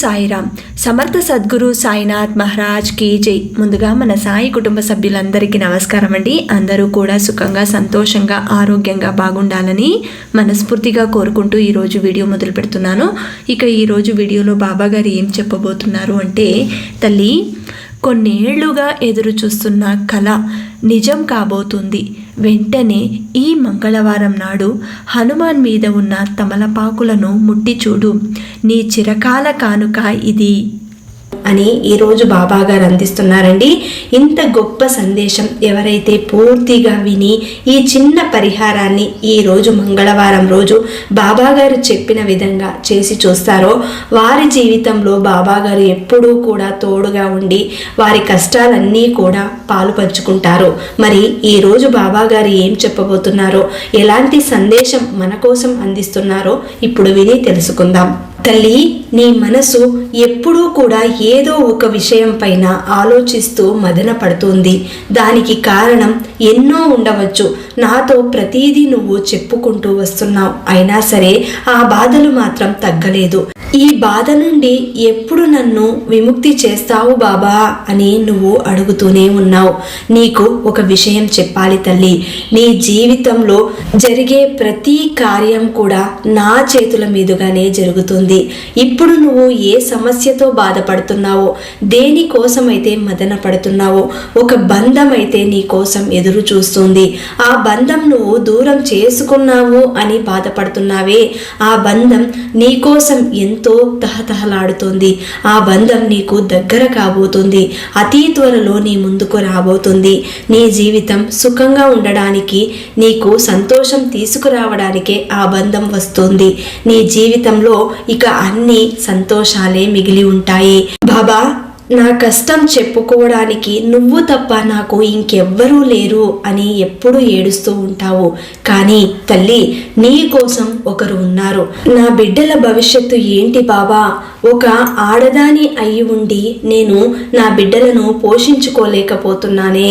సాయిరామ్. సమర్థ సద్గురు సాయినాథ్ మహారాజ్ కి జై. ముందుగా మన సాయి కుటుంబ సభ్యులందరికీ నమస్కారం అండి. అందరూ కూడా సుఖంగా, సంతోషంగా, ఆరోగ్యంగా బాగుండాలని మనస్ఫూర్తిగా కోరుకుంటూ ఈరోజు వీడియో మొదలు పెడుతున్నాను. ఇక ఈరోజు వీడియోలో బాబా గారు ఏం చెప్పబోతున్నారు అంటే, తల్లి, కొన్నేళ్లుగా ఎదురు చూస్తున్న కళ నిజం కాబోతుంది. వెంటనే ఈ మంగళవారం నాడు హనుమాన్ మీద ఉన్న తమలపాకులను ముట్టి చూడు. నీ చిరకాల కానుక ఇది అని ఈరోజు బాబా గారు అందిస్తున్నారండి. ఇంత గొప్ప సందేశం ఎవరైతే పూర్తిగా విని ఈ చిన్న పరిహారాన్ని ఈరోజు మంగళవారం రోజు బాబా గారు చెప్పిన విధంగా చేసి చూస్తారో వారి జీవితంలో బాబా గారు ఎప్పుడూ కూడా తోడుగా ఉండి వారి కష్టాలన్నీ కూడా పాలు పంచుకుంటారు. మరి ఈరోజు బాబా గారు ఏం చెప్పబోతున్నారో, ఎలాంటి సందేశం మన కోసం అందిస్తున్నారో ఇప్పుడు విని తెలుసుకుందాం. తల్లి, నీ మనసు ఎప్పుడూ కూడా ఏదో ఒక విషయం పైన ఆలోచిస్తూ మదన పడుతుంది. దానికి కారణం ఎన్నో ఉండవచ్చు. నాతో ప్రతిదీ నువ్వు చెప్పుకుంటూ వస్తున్నావు, అయినా సరే ఆ బాధలు మాత్రం తగ్గలేదు. ఈ బాధ నుండి ఎప్పుడు నన్ను విముక్తి చేస్తావు బాబా అని నువ్వు అడుగుతూనే ఉన్నావు. నీకు ఒక విషయం చెప్పాలి తల్లి. నీ జీవితంలో జరిగే ప్రతి కార్యం కూడా నా చేతుల మీదుగానే జరుగుతుంది. ఇప్పుడు నువ్వు ఏ సమస్యతో బాధపడుతున్నావో, దేనికోసమైతే మదన పడుతున్నావో, ఒక బంధం అయితే నీ కోసం ఎదురు చూస్తుంది. ఆ బంధం నువ్వు దూరం చేసుకున్నావు అని బాధపడుతున్నావే, ఆ బంధం నీ కోసం ఎంతో తహతహలాడుతుంది. ఆ బంధం నీకు దగ్గర కాబోతుంది. అతి త్వరలో నీ ముందుకు రాబోతుంది. నీ జీవితం సుఖంగా ఉండడానికి, నీకు సంతోషం తీసుకురావడానికే ఆ బంధం వస్తుంది. నీ జీవితంలో ఇక అన్ని సంతోషాలే మిగిలి ఉంటాయి. బాబా, నా కష్టం చెప్పుకోవడానికి నువ్వు తప్ప నాకు ఇంకెవ్వరూ లేరు అని ఎప్పుడు ఏడుస్తూ ఉంటావు. కానీ తల్లి, నీ కోసం ఒకరు ఉన్నారు. నా బిడ్డల భవిష్యత్తు ఏంటి బాబా? ఒక ఆడదాని అయి ఉండి నేను నా బిడ్డలను పోషించుకోలేకపోతున్నానే.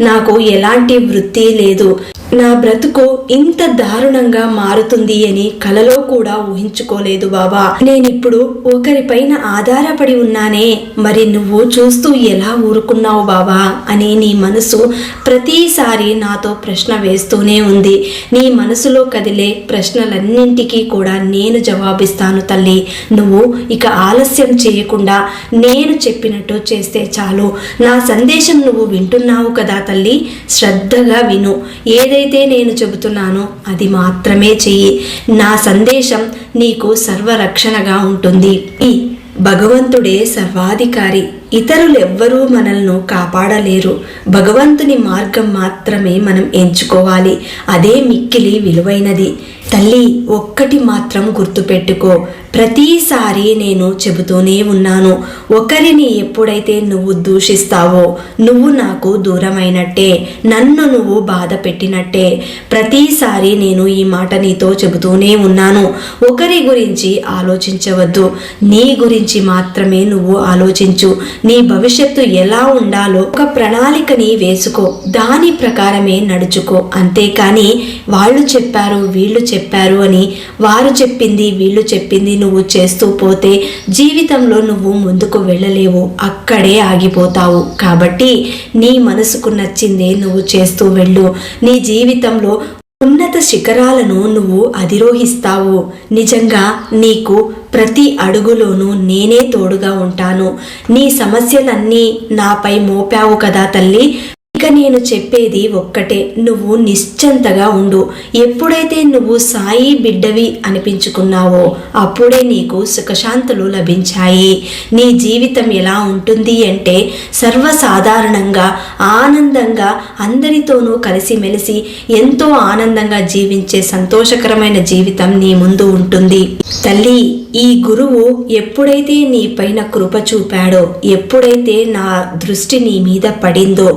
నాకు ఎలాంటి వృత్తి లేదు. నా బ్రతుకు ఇంత దారుణంగా మారుతుంది అని కలలో కూడా ఊహించుకోలేదు బాబా. నేనిప్పుడు ఒకరిపైన ఆధారపడి ఉన్నానే. మరి నువ్వు చూస్తూ ఎలా ఊరుకున్నావు బాబా అని నీ మనసు ప్రతిసారి నాతో ప్రశ్న వేస్తూనే ఉంది. నీ మనసులో కదిలే ప్రశ్నలన్నింటికీ కూడా నేను జవాబిస్తాను తల్లి. నువ్వు ఇక ఆలస్యం చేయకుండా నేను చెప్పినట్టు చేస్తే చాలు. నా సందేశం నువ్వు వింటున్నావు కదా తల్లి, శ్రద్ధగా విను. ఏదైతే నేను చెబుతున్నానో అది మాత్రమే చెయ్యి. నా సందేశం నీకు సర్వరక్షణగా ఉంటుంది. ఈ భగవంతుడే సర్వాధికారి. ఇతరులెవ్వరూ మనల్ని కాపాడలేరు. భగవంతుని మార్గం మాత్రమే మనం ఎంచుకోవాలి. అదే మిక్కిలి విలువైనది. తల్లి, ఒక్కటి మాత్రం గుర్తుపెట్టుకో. ప్రతిసారి నేను చెబుతూనే ఉన్నాను, ఒకరిని ఎప్పుడైతే నువ్వు దూషిస్తావో నువ్వు నాకు దూరమైనట్టే, నన్ను నువ్వు బాధ పెట్టినట్టే. ప్రతిసారి నేను ఈ మాట నీతో చెబుతూనే ఉన్నాను. ఒకరి గురించి ఆలోచించవద్దు, నీ గురించి మాత్రమే నువ్వు ఆలోచించు. నీ భవిష్యత్తు ఎలా ఉండాలో ఒక ప్రణాళికని వేసుకో, దాని ప్రకారమే నడుచుకో. అంతేకాని వాళ్ళు చెప్పారు, వీళ్ళు చెప్పారు అని వారు చెప్పింది వీళ్ళు చెప్పింది నువ్వు చేస్తూ పోతే జీవితంలో నువ్వు ముందుకు వెళ్ళలేవు, అక్కడే ఆగిపోతావు. కాబట్టి నీ మనసుకు నచ్చిందే నువ్వు చేస్తూ వెళ్ళు. నీ జీవితంలో ఉన్నత శిఖరాలను నువ్వు అధిరోహిస్తావు. నిజంగా నీకు ప్రతి అడుగులోనూ నేనే తోడుగా ఉంటాను. నీ సమస్యలన్నీ నాపై మోపావు కదా తల్లి. ఇక నేను చెప్పేది ఒక్కటే, నువ్వు నిశ్చింతగా ఉండు. ఎప్పుడైతే నువ్వు సాయి బిడ్డవి అనిపించుకున్నావో అప్పుడే నీకు సుఖశాంతులు లభించాయి. నీ జీవితం ఎలా ఉంటుంది అంటే, సర్వసాధారణంగా ఆనందంగా అందరితోనూ కలిసిమెలిసి ఎంతో ఆనందంగా జీవించే సంతోషకరమైన జీవితం నీ ముందు ఉంటుంది. తల్లి, ఈ గురువు ఎప్పుడైతే నీ పైన కృప చూపాడో, ఎప్పుడైతే నా దృష్టి నీ మీద పడిందో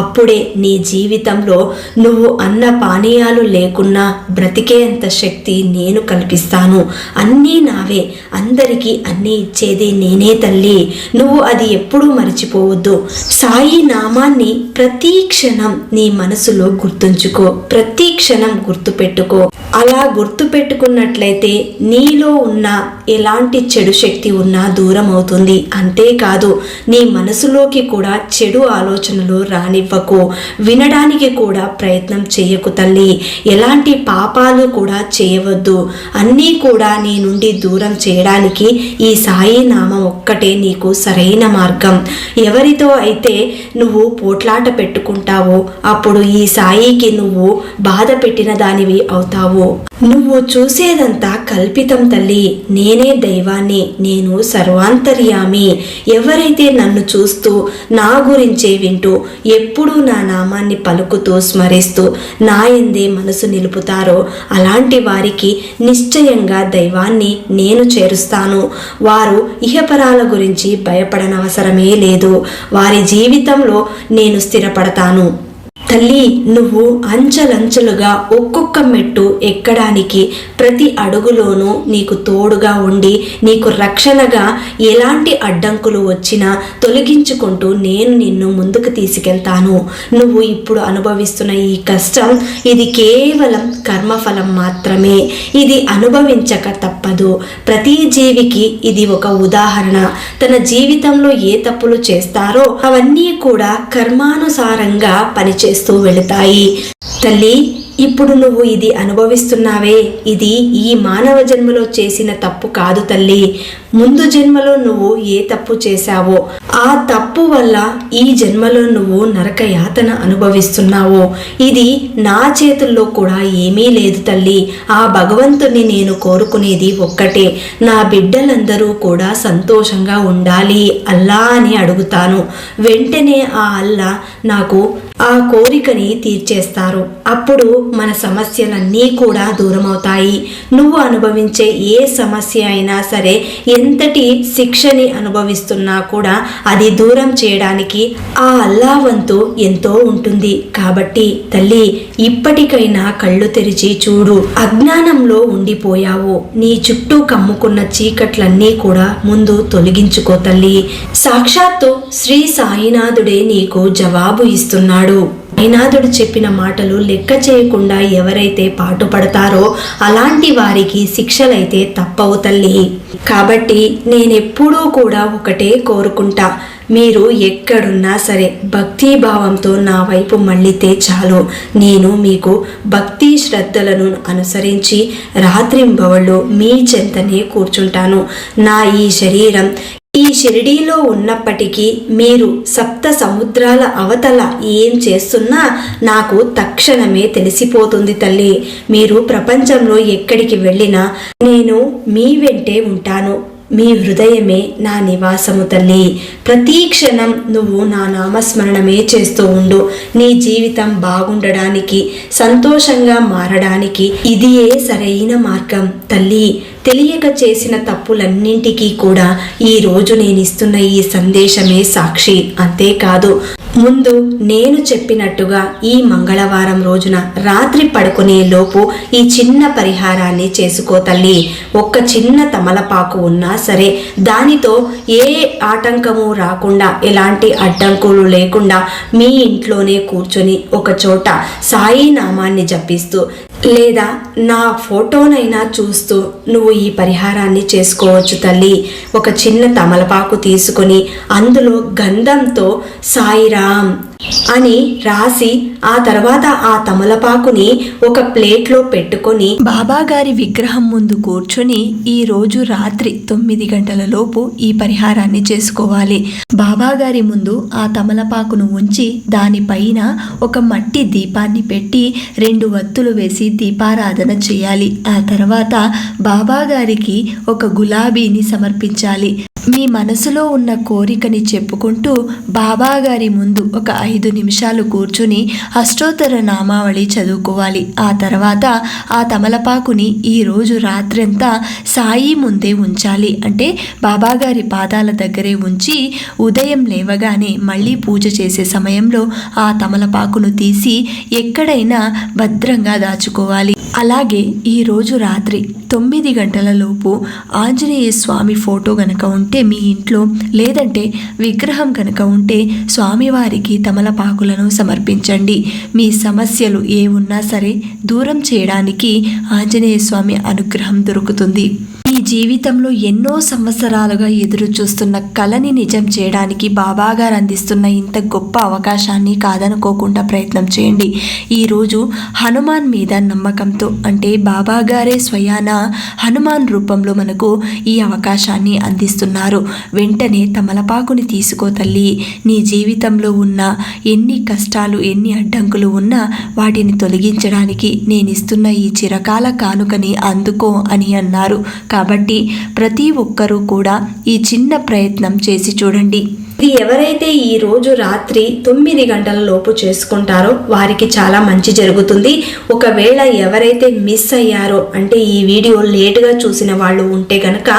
అప్పుడే నీ జీవితంలో నువ్వు అన్న పానీయాలు లేకున్నా బ్రతికేంత శక్తి నేను కల్పిస్తాను. అన్నీ నావే, అందరికీ అన్నీ ఇచ్చేది నేనే తల్లి. నువ్వు అది ఎప్పుడూ మర్చిపోవద్దు. సాయి నామాన్ని ప్రతి క్షణం నీ మనసులో గుర్తుంచుకో, ప్రతి క్షణం గుర్తుపెట్టుకో. అలా గుర్తు పెట్టుకున్నట్లయితే నీలో ఉన్న ఎలాంటి చెడు శక్తి ఉన్నా దూరం అవుతుంది. అంతేకాదు నీ మనసులోకి కూడా చెడు ఆలోచనలు రానివ్వకు. వినడానికి కూడా ప్రయత్నం చేయకు తల్లి. ఎలాంటి పాపాలు కూడా చేయవద్దు. అన్నీ కూడా నీ నుండి దూరం చేయడానికి ఈ సాయి నామం ఒక్కటే నీకు సరైన మార్గం. ఎవరితో అయితే నువ్వు పోట్లాట పెట్టుకుంటావో అప్పుడు ఈ సాయికి నువ్వు బాధ పెట్టిన దానివి అవుతావు. నువ్వు చూసేదంతా కల్పితం తల్లి. నేనే దైవాన్ని, నేను సర్వాంతర్యామి. ఎవరైతే నన్ను చూస్తూ నా గురించే వింటూ ఎప్పుడూ నా నామాన్ని పలుకుతూ స్మరిస్తూ నా యందే మనసు నిలుపుతారో అలాంటి వారికి నిశ్చయంగా దైవాన్ని నేను చేరుస్తాను. వారు ఇహపరాల గురించి భయపడనవసరమే లేదు. వారి జీవితంలో నేను స్థిరపడతాను. తల్లి, నువ్వు అంచెలంచెలుగా ఒక్కొక్క మెట్టు ఎక్కడానికి ప్రతి అడుగులోనూ నీకు తోడుగా ఉండి నీకు రక్షణగా ఎలాంటి అడ్డంకులు వచ్చినా తొలగించుకుంటూ నేను నిన్ను ముందుకు తీసుకెళ్తాను. నువ్వు ఇప్పుడు అనుభవిస్తున్న ఈ కష్టం ఇది కేవలం కర్మఫలం మాత్రమే. ఇది అనుభవించక తప్పదు. ప్రతి జీవికి ఇది ఒక ఉదాహరణ. తన జీవితంలో ఏ తప్పులు చేస్తారో అవన్నీ కూడా కర్మానుసారంగా పనిచేస్తూ వెళతాయి. తల్లి, ఇప్పుడు నువ్వు ఇది అనుభవిస్తున్నావే, ఇది ఈ మానవ జన్మలో చేసిన తప్పు కాదు తల్లి. ముందు జన్మలో నువ్వు ఏ తప్పు చేశావో ఆ తప్పు వల్ల ఈ జన్మలో నువ్వు నరక యాతన అనుభవిస్తున్నావో ఇది నా చేతుల్లో కూడా ఏమీ లేదు తల్లి. ఆ భగవంతుని నేను కోరుకునేది ఒక్కటే, నా బిడ్డలందరూ కూడా సంతోషంగా ఉండాలి అల్లా అని అడుగుతాను. వెంటనే ఆ అల్లా నాకు ఆ కోరికని తీర్చేస్తారు. అప్పుడు మన సమస్యలన్నీ కూడా దూరమవుతాయి. నువ్వు అనుభవించే ఏ సమస్య అయినా సరే, ఎంతటి శిక్షని అనుభవిస్తున్నా కూడా అది దూరం చేయడానికి ఆ అల్లా వంతు ఎంతో ఉంటుంది. కాబట్టి తల్లి, ఇప్పటికైనా కళ్ళు తెరిచి చూడు. అజ్ఞానంలో ఉండిపోయావు. నీ చుట్టూ కమ్ముకున్న చీకట్లన్నీ కూడా ముందు తొలగించుకో తల్లి. సాక్షాత్తు శ్రీ సాయినాథుడే నీకు జవాబు ఇస్తున్నాడు. సాయినాథుడు చెప్పిన మాటలు లెక్క చేయకుండా ఎవరైతే పాటుపడతారో అలాంటి వారికి శిక్షలైతే తప్పవు తల్లి. కాబట్టి నేనెప్పుడూ కూడా ఒకటే కోరుకుంటా, మీరు ఎక్కడున్నా సరే భక్తిభావంతో నా వైపు మళ్ళితే చాలు. నేను మీకు భక్తి శ్రద్ధలను అనుసరించి రాత్రింబవళ్ళు మీ చెంతనే కూర్చుంటాను. నా ఈ శరీరం ఈ షిరిడీలో ఉన్నప్పటికీ మీరు సప్త సముద్రాల అవతల ఏం చేస్తున్నా నాకు తక్షణమే తెలిసిపోతుంది తల్లి. మీరు ప్రపంచంలో ఎక్కడికి వెళ్ళినా నేను మీ వెంటే ఉంటాను. మీ హృదయమే నా నివాసము తల్లి. ప్రతి క్షణం నువ్వు నా నామస్మరణమే చేస్తూ ఉండు. నీ జీవితం బాగుండడానికి, సంతోషంగా మారడానికి ఇదియే సరైన మార్గం తల్లి. తెలియక చేసిన తప్పులన్నింటికీ కూడా ఈ రోజు నేను ఇస్తున్న ఈ సందేశమే సాక్షి. అంతేకాదు, ముందు నేను చెప్పినట్టుగా ఈ మంగళవారం రోజున రాత్రి పడుకునే లోపు ఈ చిన్న పరిహారాన్ని చేసుకో తల్లి. ఒక్క చిన్న తమలపాకు ఉన్నా సరే దానితో ఏ ఆటంకము రాకుండా, ఎలాంటి అడ్డంకులు లేకుండా మీ ఇంట్లోనే కూర్చొని ఒక చోట సాయి నామాన్ని జపిస్తూ లేదా నా ఫోటోనైనా చూస్తూ నువ్వు ఈ పరిహారాన్ని చేసుకోవచ్చు తల్లి. ఒక చిన్న తమలపాకు తీసుకొని అందులో గంధంతో సాయిరామ్ అని రాసి ఆ తర్వాత ఆ తమలపాకుని ఒక ప్లేట్లో పెట్టుకొని బాబా గారి విగ్రహం ముందు కూర్చొని ఈ రోజు రాత్రి 9 గంటల లోపు ఈ పరిహారాన్ని చేసుకోవాలి. బాబా గారి ముందు ఆ తమలపాకును ఉంచి దానిపైన ఒక మట్టి దీపాన్ని పెట్టి 2 వత్తులు వేసి దీపారాధన చేయాలి. ఆ తర్వాత బాబా గారికి ఒక గులాబీని సమర్పించాలి. మీ మనసులో ఉన్న కోరికని చెప్పుకుంటూ బాబా గారి ముందు ఒక 5 నిమిషాలు కూర్చుని అష్టోత్తర నామావళి చదువుకోవాలి. ఆ తర్వాత ఆ తమలపాకుని ఈరోజు రాత్రంతా సాయి ముందే ఉంచాలి. అంటే బాబా గారి పాదాల దగ్గరే ఉంచి ఉదయం లేవగానే మళ్ళీ పూజ చేసే సమయంలో ఆ తమలపాకును తీసి ఎక్కడైనా భద్రంగా దాచుకోవాలి. అలాగే ఈరోజు రాత్రి 9 గంటల లోపు ఆంజనేయ స్వామి ఫోటో గనక ఉంటే ఉంటే మీ ఇంట్లో, లేదంటే విగ్రహం కనుక ఉంటే స్వామివారికి తమలపాకులను సమర్పించండి. మీ సమస్యలు ఏ ఉన్నా సరే దూరం చేయడానికి ఆంజనేయ స్వామి అనుగ్రహం దొరుకుతుంది. మీ జీవితంలో ఎన్నో సంవత్సరాలుగా ఎదురు చూస్తున్న కలని నిజం చేయడానికి బాబాగారు అందిస్తున్న ఇంత గొప్ప అవకాశాన్ని కాదనుకోకుండా ప్రయత్నం చేయండి. ఈరోజు హనుమాన్ మీద నమ్మకంతో, అంటే బాబాగారే స్వయాన హనుమాన్ రూపంలో మనకు ఈ అవకాశాన్ని అందిస్తున్నారు. వెంటనే తమలపాకుని తీసుకో తల్లి. నీ జీవితంలో ఉన్న ఎన్ని కష్టాలు, ఎన్ని అడ్డంకులు ఉన్నా వాటిని తొలగించడానికి నేను ఇస్తున్న ఈ చిరకాల కానుకని అందుకో అని అన్నారు. కాబట్టి ప్రతి ఒక్కరూ కూడా ఈ చిన్న ప్రయత్నం చేసి చూడండి. ఇది ఎవరైతే ఈ రోజు రాత్రి 9 గంటల లోపు చేసుకుంటారో వారికి చాలా మంచి జరుగుతుంది. ఒకవేళ ఎవరైతే మిస్ అయ్యారో, అంటే ఈ వీడియో లేటుగా చూసిన వాళ్ళు ఉంటే కనుక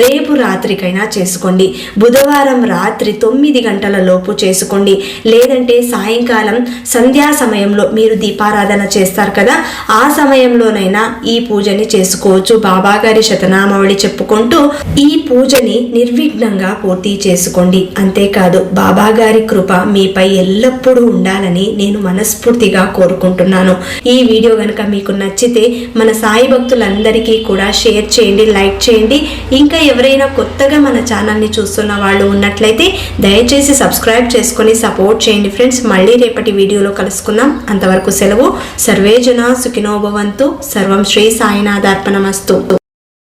రేపు రాత్రికైనా చేసుకోండి. బుధవారం రాత్రి 9 గంటల లోపు చేసుకోండి. లేదంటే సాయంకాలం సంధ్యా సమయంలో మీరు దీపారాధన చేస్తారు కదా, ఆ సమయంలోనైనా ఈ పూజని చేసుకోవచ్చు. బాబాగారి శతనామావళి చెప్పుకుంటూ ఈ పూజని నిర్విఘ్నంగా పూర్తి చేసుకోండి. అంతేకాదు బాబాగారి కృప మీపై ఎల్లప్పుడూ ఉండాలని నేను మనస్ఫూర్తిగా కోరుకుంటున్నాను. ఈ వీడియో కనుక మీకు నచ్చితే మన సాయి భక్తులందరికీ కూడా షేర్ చేయండి, లైక్ చేయండి. ఇంకా ఎవరైనా కొత్తగా మన ఛానల్ని చూస్తున్న వాళ్ళు ఉన్నట్లయితే దయచేసి సబ్స్క్రైబ్ చేసుకొని సపోర్ట్ చేయండి ఫ్రెండ్స్. మళ్ళీ రేపటి వీడియోలో కలుసుకుందాం. అంతవరకు సెలవు. సర్వే జనా సుఖినో భవంతు. సర్వం శ్రీ సాయినాథార్పణమస్తు.